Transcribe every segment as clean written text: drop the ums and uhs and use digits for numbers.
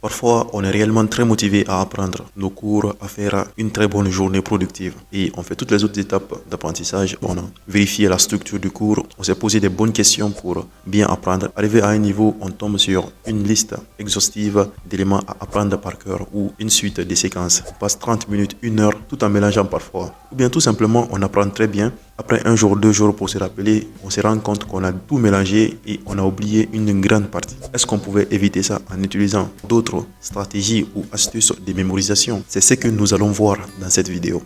Parfois, on est réellement très motivé à apprendre nos cours, à faire une très bonne journée productive. Et on fait toutes les autres étapes d'apprentissage. On a vérifié la structure du cours, on s'est posé des bonnes questions pour bien apprendre. Arrivé à un niveau, on tombe sur une liste exhaustive d'éléments à apprendre par cœur ou une suite de séquences. On passe 30 minutes, 1 heure, tout en mélangeant parfois. Ou bien tout simplement, on apprend très bien. Après 1 jour, 2 jours pour se rappeler, on se rend compte qu'on a tout mélangé et on a oublié une grande partie. Est-ce qu'on pouvait éviter ça en utilisant d'autres stratégies ou astuces de mémorisation? C'est ce que nous allons voir dans cette vidéo.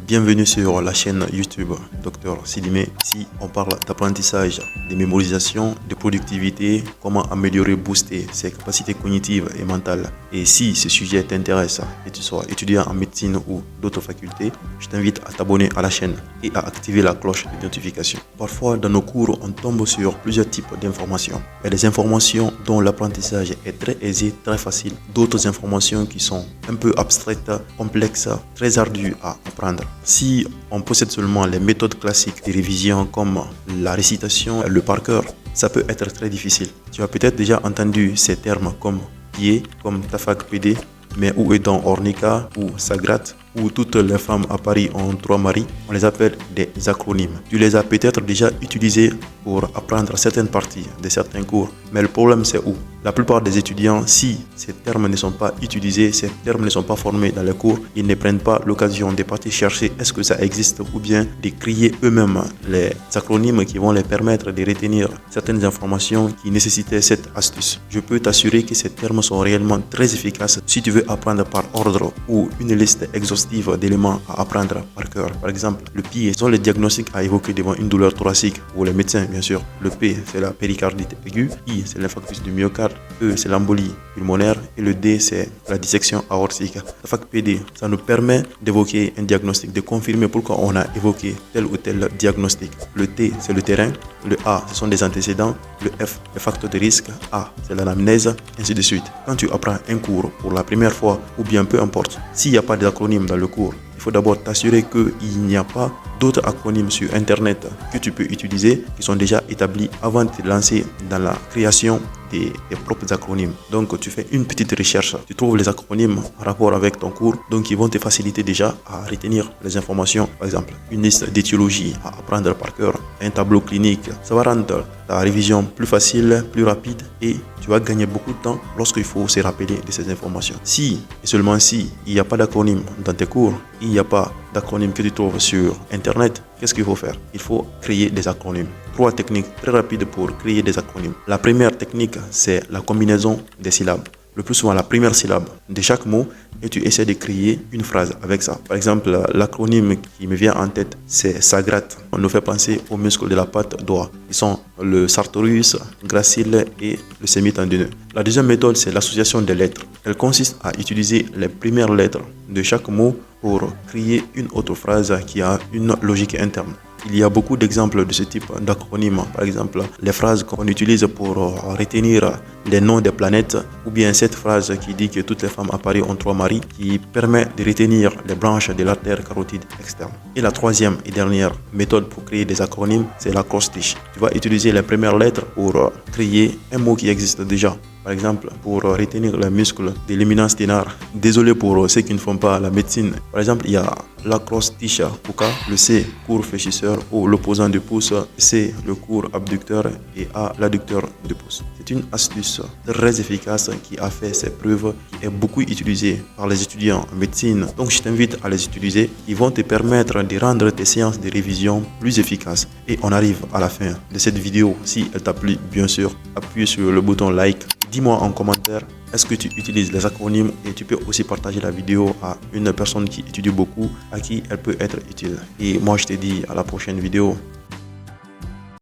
Bienvenue sur la chaîne YouTube Dr Sidimé. Ici, on parle d'apprentissage, de mémorisation, de productivité, comment améliorer, booster ses capacités cognitives et mentales. Et si ce sujet t'intéresse et tu sois étudiant en médecine ou d'autres facultés, je t'invite à t'abonner à la chaîne et à activer la cloche de notification. Parfois, dans nos cours, on tombe sur plusieurs types d'informations. Il y a des informations dont l'apprentissage est très aisé, très facile. D'autres informations qui sont un peu abstraites, complexes, très ardues à apprendre. Si on possède seulement les méthodes classiques de révision comme la récitation, le par cœur, ça peut être très difficile. Tu as peut-être déjà entendu ces termes comme pied, comme Tafak PD, mais où est donc Ornica ou Sagrat, où toutes les femmes à Paris ont 3 maris, on les appelle des acronymes. Tu les as peut-être déjà utilisés pour apprendre certaines parties de certains cours, mais le problème c'est où? La plupart des étudiants, si ces termes ne sont pas utilisés, ces termes ne sont pas formés dans les cours, ils ne prennent pas l'occasion de partir chercher est-ce que ça existe ou bien de créer eux-mêmes les acronymes qui vont les permettre de retenir certaines informations qui nécessitaient cette astuce. Je peux t'assurer que ces termes sont réellement très efficaces si tu veux apprendre par ordre ou une liste exhaustive d'éléments à apprendre par cœur. Par exemple, le pied sont les diagnostics à évoquer devant une douleur thoracique pour les médecins bien sûr. Le P c'est la péricardite aiguë, I c'est l'infarctus du myocarde, E c'est l'embolie pulmonaire et le D c'est la dissection aortique. La fac PD, ça nous permet d'évoquer un diagnostic, de confirmer pourquoi on a évoqué tel ou tel diagnostic. Le T c'est le terrain, le A ce sont des antécédents, le F le facteur de risque, A c'est l'anamnèse, ainsi de suite. Quand tu apprends un cours pour la première fois ou bien peu importe, s'il n'y a pas d'acronyme dans le cours, il faut d'abord t'assurer qu'il n'y a pas d'autres acronymes sur internet que tu peux utiliser qui sont déjà établis avant de te lancer dans la création des propres acronymes. Donc tu fais une petite recherche, tu trouves les acronymes en rapport avec ton cours, donc ils vont te faciliter déjà à retenir les informations. Par exemple, une liste d'étiologie à apprendre par cœur, un tableau clinique, ça va rendre ta révision plus facile, plus rapide et tu vas gagner beaucoup de temps lorsqu'il faut se rappeler de ces informations. Si et seulement si il n'y a pas d'acronyme dans tes cours, il n'y a pas d'acronyme que tu trouves sur internet, qu'est-ce qu'il faut faire? Il faut créer des acronymes. 3 techniques très rapides pour créer des acronymes. La première technique, c'est la combinaison des syllabes. Le plus souvent la première syllabe de chaque mot et tu essaies de créer une phrase avec ça. Par exemple, l'acronyme qui me vient en tête, c'est Sagrat. On nous fait penser aux muscles de la patte doigt. Ils sont le sartorius, gracile et le sémitendineux. La deuxième méthode, c'est l'association des lettres. Elle consiste à utiliser les premières lettres de chaque mot pour créer une autre phrase qui a une logique interne. Il y a beaucoup d'exemples de ce type d'acronymes. Par exemple, les phrases qu'on utilise pour retenir les noms des planètes ou bien cette phrase qui dit que toutes les femmes à Paris ont 3 maris qui permet de retenir les branches de l'artère carotide externe. Et la troisième et dernière méthode pour créer des acronymes, c'est l'acrostiche. Tu vas utiliser les premières lettres pour créer un mot qui existe déjà. Par exemple, pour retenir les muscles de l'éminence ténare. Désolé pour ceux qui ne font pas la médecine. Par exemple, il y a l'acrostiche Puka, le C, court fléchisseur ou l'opposant du pouce, C, le court abducteur et A, l'adducteur du pouce. C'est une astuce très efficace qui a fait ses preuves, qui est beaucoup utilisée par les étudiants en médecine. Donc, je t'invite à les utiliser. Ils vont te permettre de rendre tes séances de révision plus efficaces. Et on arrive à la fin de cette vidéo. Si elle t'a plu, bien sûr, appuie sur le bouton like. Dis-moi en commentaire, est-ce que tu utilises les acronymes et tu peux aussi partager la vidéo à une personne qui étudie beaucoup, à qui elle peut être utile. Et moi, je te dis à la prochaine vidéo.